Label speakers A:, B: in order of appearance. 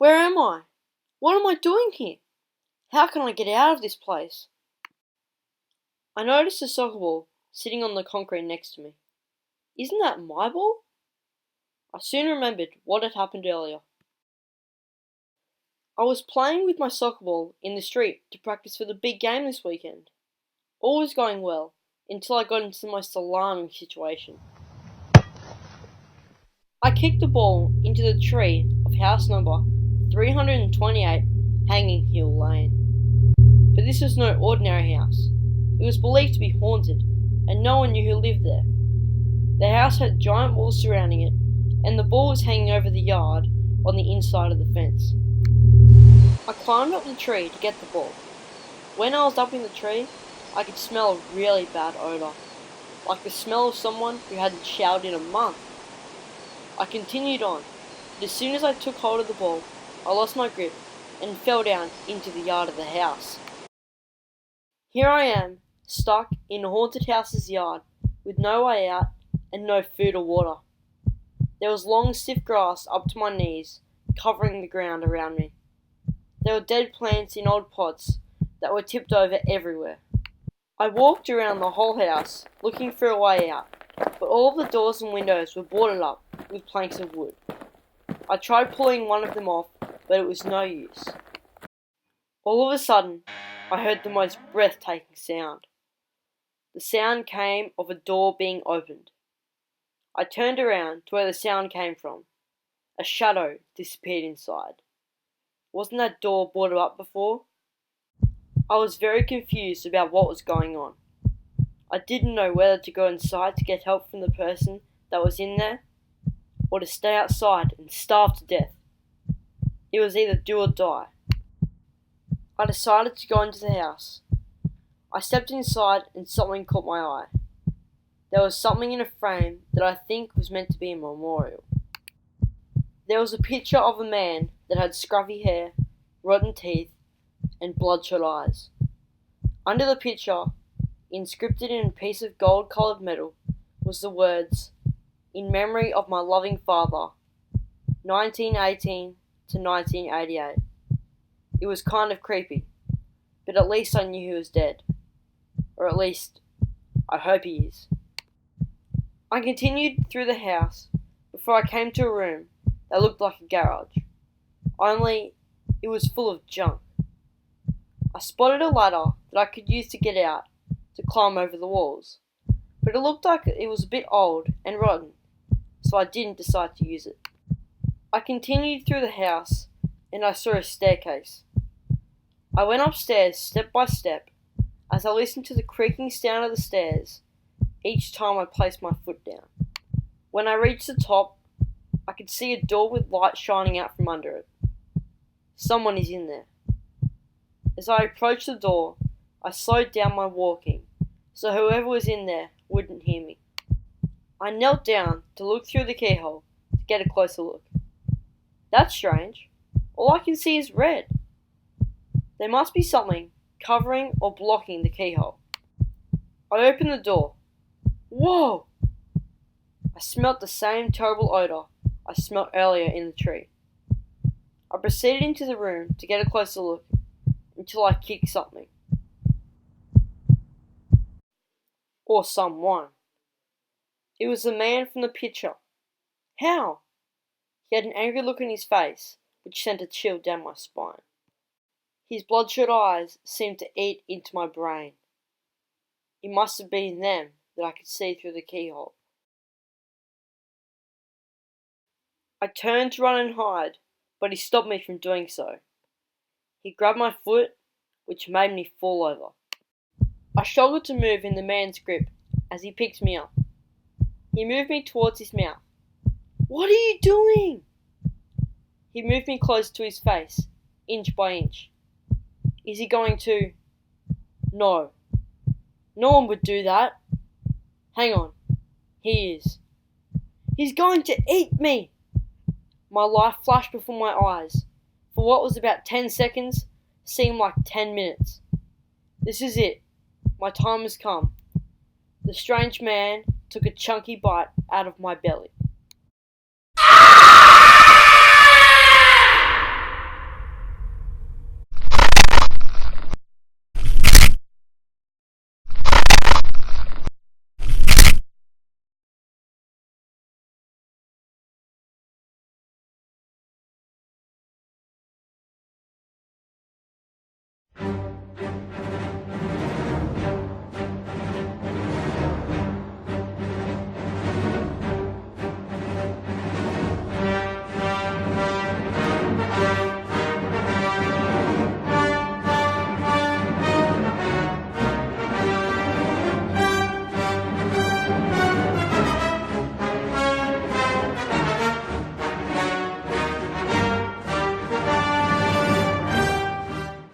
A: Where am I? What am I doing here? How can I get out of this place? I noticed a soccer ball sitting on the concrete next to me. Isn't that my ball? I soon remembered what had happened earlier. I was playing with my soccer ball in the street to practice for the big game this weekend. All was going well until I got into the most alarming situation. I kicked the ball into the tree of house number 328 Hanging Hill Lane. But this was no ordinary house. It was believed to be haunted, and no one knew who lived there. The house had giant walls surrounding it, and the ball was hanging over the yard on the inside of the fence. I climbed up the tree to get the ball. When I was up in the tree, I could smell a really bad odour, like the smell of someone who hadn't showered in a month. I continued on, but as soon as I took hold of the ball, I lost my grip and fell down into the yard of the house. Here I am, stuck in a haunted house's yard, with no way out and no food or water. There was long, stiff grass up to my knees, covering the ground around me. There were dead plants in old pots that were tipped over everywhere. I walked around the whole house, looking for a way out, but all of the doors and windows were boarded up with planks of wood. I tried pulling one of them off, but it was no use. All of a sudden, I heard the most breathtaking sound. The sound came of a door being opened. I turned around to where the sound came from. A shadow disappeared inside. Wasn't that door boarded up before? I was very confused about what was going on. I didn't know whether to go inside to get help from the person that was in there, or to stay outside and starve to death. It was either do or die. I decided to go into the house. I stepped inside and something caught my eye. There was something in a frame that I think was meant to be a memorial. There was a picture of a man that had scruffy hair, rotten teeth, and bloodshot eyes. Under the picture, inscripted in a piece of gold-coloured metal, was the words, "In memory of my loving father, 1918 to 1988. It was kind of creepy, but at least I knew he was dead. Or at least, I hope he is. I continued through the house before I came to a room that looked like a garage, only it was full of junk. I spotted a ladder that I could use to get out, to climb over the walls, but it looked like it was a bit old and rotten, so I didn't decide to use it. I continued through the house and I saw a staircase. I went upstairs step by step as I listened to the creaking sound of the stairs each time I placed my foot down. When I reached the top, I could see a door with light shining out from under it. Someone is in there. As I approached the door, I slowed down my walking so whoever was in there wouldn't hear me. I knelt down to look through the keyhole to get a closer look. That's strange. All I can see is red. There must be something covering or blocking the keyhole. I opened the door. Whoa! I smelt the same terrible odour I smelt earlier in the tree. I proceeded into the room to get a closer look until I kicked something. Or someone. It was the man from the picture. How? He had an angry look on his face, which sent a chill down my spine. His bloodshot eyes seemed to eat into my brain. It must have been them that I could see through the keyhole. I turned to run and hide, but he stopped me from doing so. He grabbed my foot, which made me fall over. I struggled to move in the man's grip as he picked me up. He moved me towards his mouth. What are you doing? He moved me close to his face, inch by inch. Is he going to? No. No one would do that. Hang on. He is. He's going to eat me! My life flashed before my eyes. For what was about 10 seconds, seemed like 10 minutes. This is it. My time has come. The strange man took a chunky bite out of my belly.